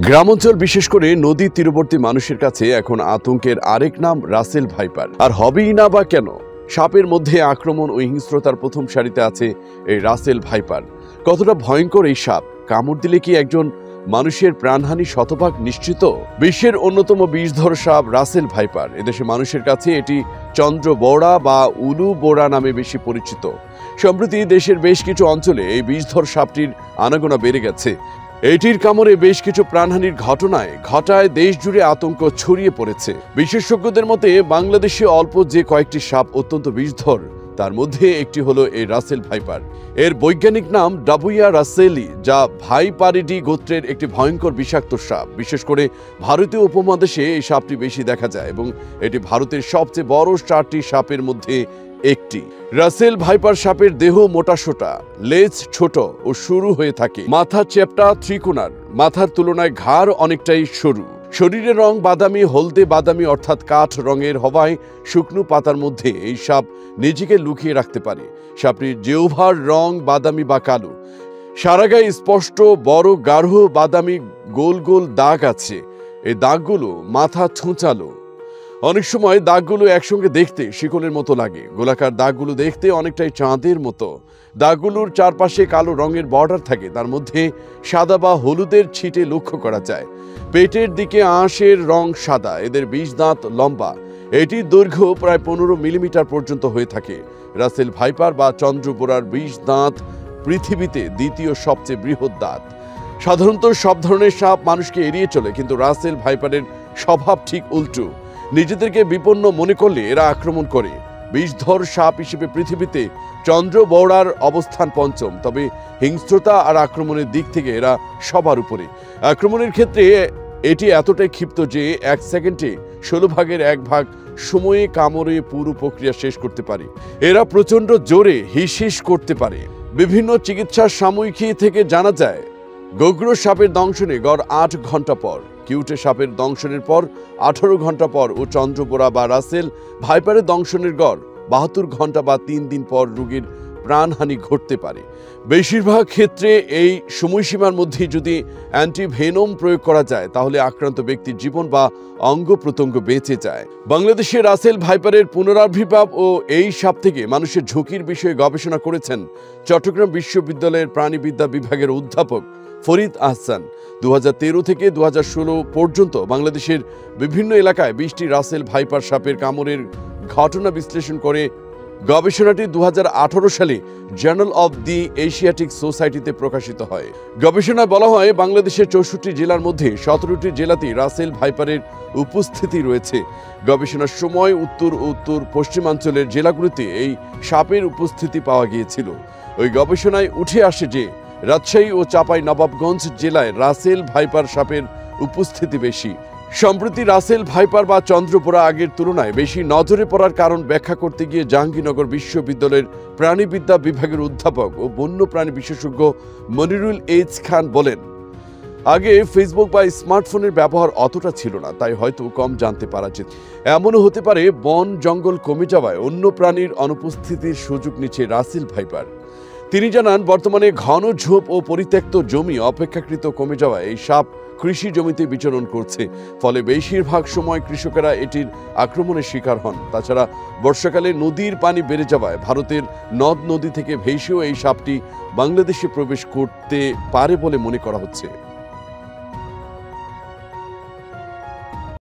গ্রামাঞ্চল বিশেষ করে নদী তীরবর্তী মানুষের কাছে এখন আতঙ্কের আরেক নাম রাসেল ভাইপার। আর হবেই না বা কেন? সাপের মধ্যে আক্রমণ ও হিংস্রতার প্রথম সারিতে আছে এই রাসেল ভাইপার। কতটা ভয়ঙ্কর এই সাপ? কামড় দিলে কি একজন মানুষের প্রাণহানি শতভাগ নিশ্চিত? বিশ্বের অন্যতম বিষধর সাপ রাসেল ভাইপার। এদেশে মানুষের কাছে এটি চন্দ্রবোড়া বা উলু বোড়া নামে বেশি পরিচিত। সম্প্রতি দেশের বেশ কিছু অঞ্চলে এই বিষধর সাপটির আনাগোনা বেড়ে গেছে। এটির কামড়ে বেশ কিছু প্রাণহানির ঘটায় দেশ জুড়ে আতঙ্ক ছড়িয়ে পড়েছে। বিশেষজ্ঞদের মতে বাংলাদেশে অল্প যে কয়েকটি সাপ অত্যন্ত বিষধর, তার মধ্যে একটি হলো এই রাসেল ভাইপার। এর বৈজ্ঞানিক নাম ডাবুইয়া রাসেলি, যা ভাইপারিডি গোত্রের একটি ভয়ঙ্কর বিষাক্ত সাপ। বিশেষ করে ভারতীয় উপমহাদেশে এই সাপটি বেশি দেখা যায় এবং এটি ভারতের সবচেয়ে বড় 4টি সাপের মধ্যে একটি। রাসেল ভাইপার সাপের দেহ মোটাসোটা, লেজ ছোট ও সরু হয়ে থাকে। মাথা চ্যাপ্টা ত্রিকোণার, মাথার তুলনায় ঘাড় অনেকটাই সরু। শরীরের রং বাদামি হলদে বাদামি অর্থাৎ কাঠ রঙের হওয়ায় শুকনো পাতার মধ্যে এই সাপ নিজেকে লুকিয়ে রাখতে পারে। সাপটির জিহ্বার রং বাদামি বা কালো। সারা গায়ে স্পষ্ট বড় গাঢ় বাদামি গোল গোল দাগ আছে। এই দাগগুলো মাথা ছুঁচালো। অনেক সময় দাগগুলো একসঙ্গে দেখতে শিকলের মতো লাগে। গোলাকার দাগগুলো দেখতে অনেকটাই চাঁদের মতো। দাগগুলোর চারপাশে কালো রঙের বর্ডার থাকে, তার মধ্যে সাদা বা হলুদের ছিটে লক্ষ্য করা যায়। পেটের দিকে আঁশের রং সাদা। এদের 20 দাঁত লম্বা। এটির দৈর্ঘ্য প্রায় 15 মিলিমিটার পর্যন্ত হয়ে থাকে। রাসেল ভাইপার বা চন্দ্রবোড়ার 20 দাঁত পৃথিবীতে দ্বিতীয় সবচেয়ে বৃহৎ দাঁত। সাধারণত সব ধরনের সাপ মানুষকে এড়িয়ে চলে, কিন্তু রাসেল ভাইপারের স্বভাব ঠিক উল্টো। নিজেদেরকে বিপন্ন মনে করলে এরা আক্রমণ করে। বিষধর সাপ হিসেবে পৃথিবীতে চন্দ্রবোড়ার অবস্থান 5ম, তবে হিংস্রতা আর আক্রমণের দিক থেকে এরা সবার উপরে। আক্রমণের ক্ষেত্রে এটি এতটাই ক্ষিপ্ত যে 1 সেকেন্ডে 16 ভাগের 1 ভাগ সময়ে কামড়ে পুরো প্রক্রিয়া শেষ করতে পারে। এরা প্রচণ্ড জোরে হিসহিস করতে পারে। বিভিন্ন চিকিৎসার সাময়িকী থেকে জানা যায়, গোগ্র সাপের দংশনে গড় 8 ঘন্টা পর, কিউটে সাপের দংশনের পর 18 ঘন্টা পর ও চন্দ্রবোড়া বা রাসেল ভাইপারের দংশনের গড় 72 ঘন্টা বা 3 দিন পর রোগীর প্রাণহানি ঘটতে পারে। বেশিরভাগ ক্ষেত্রে এই সময়সীমার মধ্যে যদি অ্যান্টিভেনম প্রয়োগ করা যায়, তাহলে আক্রান্ত ব্যক্তির জীবন বা অঙ্গ প্রত্যঙ্গ বেঁচে যায়। বাংলাদেশে রাসেল ভাইপারের পুনরাবির্ভাব ও এই সাপ থেকে মানুষের ঝুঁকির বিষয়ে গবেষণা করেছেন চট্টগ্রাম বিশ্ববিদ্যালয়ের প্রাণীবিদ্যা বিভাগের অধ্যাপক ফরিদ আহসান। 2013 থেকে 2016 পর্যন্ত বাংলাদেশের বিভিন্ন এলাকায় 20টি রাসেল ভাইপার সাপের কামড়ের ঘটনা বিশ্লেষণ করে গবেষণাটি 2018 সালে জার্নাল অব দি এশিয়াটিক সোসাইটিতে প্রকাশিত হয়। গবেষণায় বলা হয়, বাংলাদেশের 64 জেলার মধ্যে 17টি জেলাতেই রাসেল ভাইপারের উপস্থিতি রয়েছে। গবেষণার সময় উত্তর ও উত্তর পশ্চিমাঞ্চলের জেলাগুলিতে এই সাপের উপস্থিতি পাওয়া গিয়েছিল। ওই গবেষণায় উঠে আসে যে রাজশাহী ও চাঁপাইনবাবগঞ্জ জেলায় রাসেল ভাইপার সাপের উপস্থিতি বেশি। সম্প্রতি রাসেল ভাইপার বা চন্দ্রবোড়া আগের তুলনায় বেশি নজরে পড়ার কারণ ব্যাখ্যা করতে গিয়ে জাহাঙ্গীরনগর বিশ্ববিদ্যালয়ের প্রাণীবিদ্যা বিভাগের অধ্যাপক ও বন্যপ্রাণী বিশেষজ্ঞ মনিরুল এইচ খান বলেন, আগে ফেসবুক বা স্মার্টফোনের ব্যবহার অতটা ছিল না, তাই হয়তো কম জানতে পারা যেত। এমনও হতে পারে বন জঙ্গল কমে যাওয়ায় অন্য প্রাণীর অনুপস্থিতির সুযোগ নিচ্ছে রাসেল ভাইপার। তিনি জানান, বর্তমানে ঘন ঝোপ ও পরিত্যক্ত জমি অপেক্ষাকৃত কমে যাওয়ায় এই সাপ কৃষি জমিতে বিচরণ করছে। ফলে বেশিরভাগ সময় কৃষকেরা এটির আক্রমণের শিকার হন। তাছাড়া বর্ষাকালে নদীর পানি বেড়ে যাওয়ায় ভারতের নদ নদী থেকে ভেসেও এই সাপটি বাংলাদেশে প্রবেশ করতে পারে বলে মনে করা হচ্ছে।